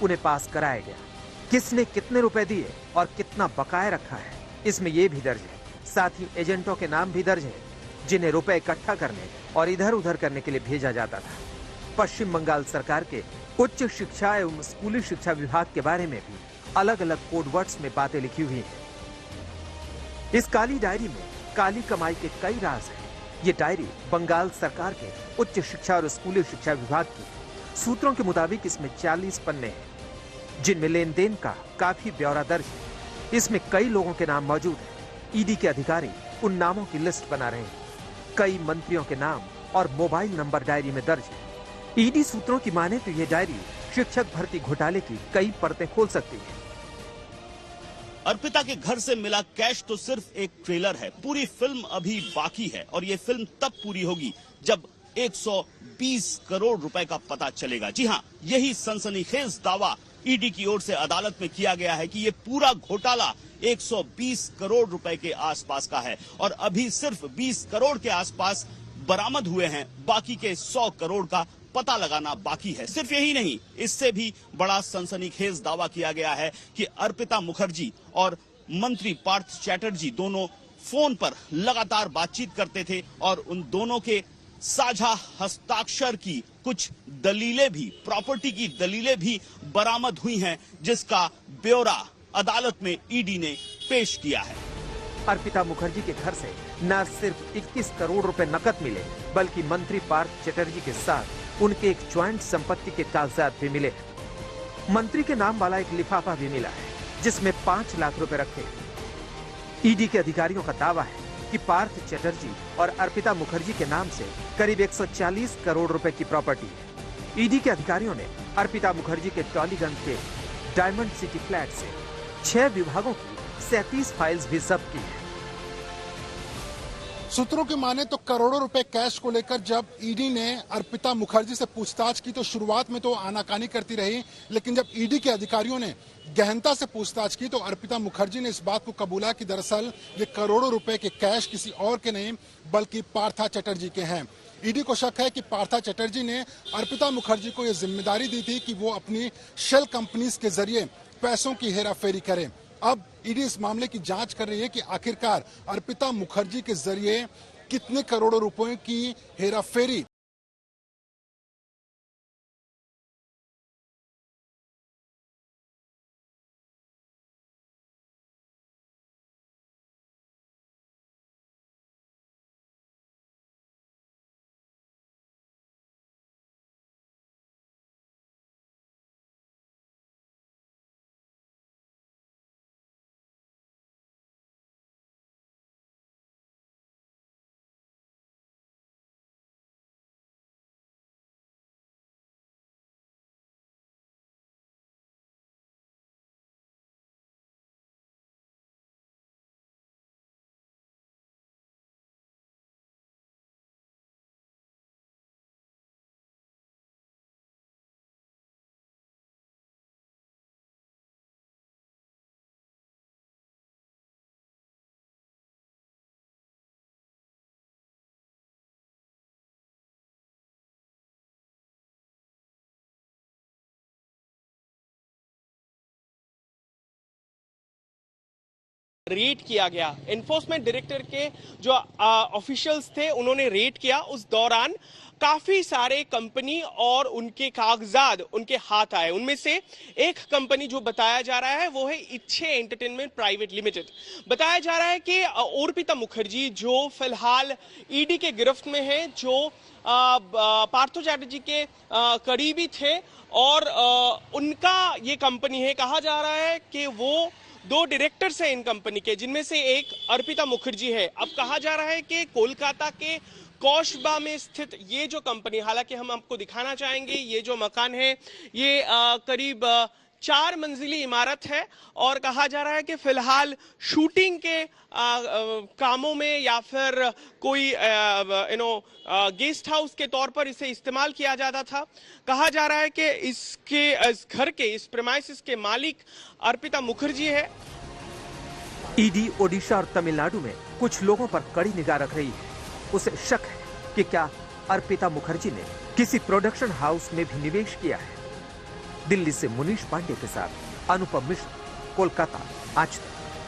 उन्हें पास कराया गया। किसने कितने रुपए दिए और कितना बकाया रखा है, इसमें यह भी दर्ज है। साथ ही एजेंटों के नाम भी दर्ज है, जिन्हें रुपए इकट्ठा करने और इधर उधर करने के लिए भेजा जाता था। पश्चिम बंगाल सरकार के उच्च शिक्षा एवं स्कूली शिक्षा विभाग के बारे में भी अलग अलग कोडवर्ड्स में बातें लिखी हुई हैं। इस काली डायरी में काली कमाई के कई राज हैं। ये डायरी बंगाल सरकार के उच्च शिक्षा और स्कूली शिक्षा विभाग की सूत्रों के मुताबिक इसमें 40 पन्ने हैं, जिनमें लेन देन का काफी ब्यौरा दर्ज है। इसमें कई लोगों के नाम मौजूद हैं। ईडी के अधिकारी उन नामों की लिस्ट बना रहे हैं। कई मंत्रियों के नाम और मोबाइल नंबर डायरी में दर्ज है। ईडी सूत्रों की माने तो यह डायरी शिक्षक भर्ती घोटाले की कई परतें खोल सकती है। अर्पिता के घर से मिला कैश तो सिर्फ एक ट्रेलर है, पूरी फिल्म अभी बाकी है और ये फिल्म तब पूरी होगी जब 120 करोड़ रुपए का पता चलेगा। जी हां, यही सनसनीखेज दावा ईडी की ओर से अदालत में किया गया है कि ये पूरा घोटाला 120 करोड़ रुपए के आसपास का है और अभी सिर्फ 20 करोड़ के आसपास बरामद हुए हैं, बाकी के 100 करोड़ का पता लगाना बाकी है। सिर्फ यही नहीं, इससे भी बड़ा सनसनीखेज दावा किया गया है कि अर्पिता मुखर्जी और मंत्री पार्थ चैटर्जी दोनों फोन पर लगातार बातचीत करते थे और उन दोनों के साझा हस्ताक्षर की कुछ दलीलें भी, प्रॉपर्टी की दलीलें भी बरामद हुई हैं, जिसका ब्यौरा अदालत में ईडी ने पेश किया है। अर्पिता मुखर्जी के घर से न सिर्फ 21 करोड़ रुपए नकद मिले, बल्कि मंत्री पार्थ चैटर्जी के साथ उनके एक ज्वाइंट संपत्ति के कागजात भी मिले। मंत्री के नाम वाला एक लिफाफा भी मिला है, जिसमें 5 लाख रुपए रखे हैं। ईडी के अधिकारियों का दावा है कि पार्थ चैटर्जी और अर्पिता मुखर्जी के नाम से करीब 140 करोड़ रुपए की प्रॉपर्टी है। ईडी के अधिकारियों ने अर्पिता मुखर्जी के टॉलीगंज के डायमंड सिटी फ्लैट से 6 विभागों की 37 फाइल्स भी जब्त की है। सूत्रों के माने तो करोड़ों रुपए कैश को लेकर जब ईडी ने अर्पिता मुखर्जी से पूछताछ की तो शुरुआत में तो आनाकानी करती रही, लेकिन जब ईडी के अधिकारियों ने गहनता से पूछताछ की तो अर्पिता मुखर्जी ने इस बात को कबूला कि दरअसल ये करोड़ों रुपए के कैश किसी और के नहीं बल्कि पार्था चैटर्जी के हैं। ईडी को शक है कि पार्था चैटर्जी ने अर्पिता मुखर्जी को यह जिम्मेदारी दी थी कि वो अपनी शेल कंपनीज के जरिए पैसों की हेराफेरी करे। अब ईडी इस मामले की जांच कर रही है कि आखिरकार अर्पिता मुखर्जी के जरिए कितने करोड़ों रुपए की हेराफेरी रेड किया गया। एनफोर्समेंट डायरेक्टर के जो ऑफिशियल्स थे उन्होंने रेड किया, उस दौरान काफी सारे कंपनी और उनके कागजात उनके हाथ आए। उनमें से एक कंपनी जो बताया जा रहा है वो है इच्छे एंटरटेनमेंट प्राइवेट लिमिटेड। बताया जा रहा है कि अर्पिता मुखर्जी जो फिलहाल ईडी के गिरफ्त में है, जो पार्थो चैटर्जी के करीबी थे और उनका ये कंपनी है। कहा जा रहा है कि वो 2 डायरेक्टर्स हैं इन कंपनी के, जिनमें से एक अर्पिता मुखर्जी है। अब कहा जा रहा है कि कोलकाता के कौशबा में स्थित ये जो कंपनी, हालांकि हम आपको दिखाना चाहेंगे, ये जो मकान है ये करीब 4 मंजिली इमारत है और कहा जा रहा है कि फिलहाल शूटिंग के कामों में या फिर कोई गेस्ट हाउस के तौर पर इसे इस्तेमाल किया जाता था। कहा जा रहा है कि इस घर के, इस प्रेमाइसिस के मालिक अर्पिता मुखर्जी है। ईडी ओडिशा और तमिलनाडु में कुछ लोगों पर कड़ी निगाह रख रही है। उसे शक है कि क्या अर्पिता मुखर्जी ने किसी प्रोडक्शन हाउस में भी निवेश किया है। दिल्ली से मुनीश पांडे के साथ अनुपम मिश्र, कोलकाता, आज तक।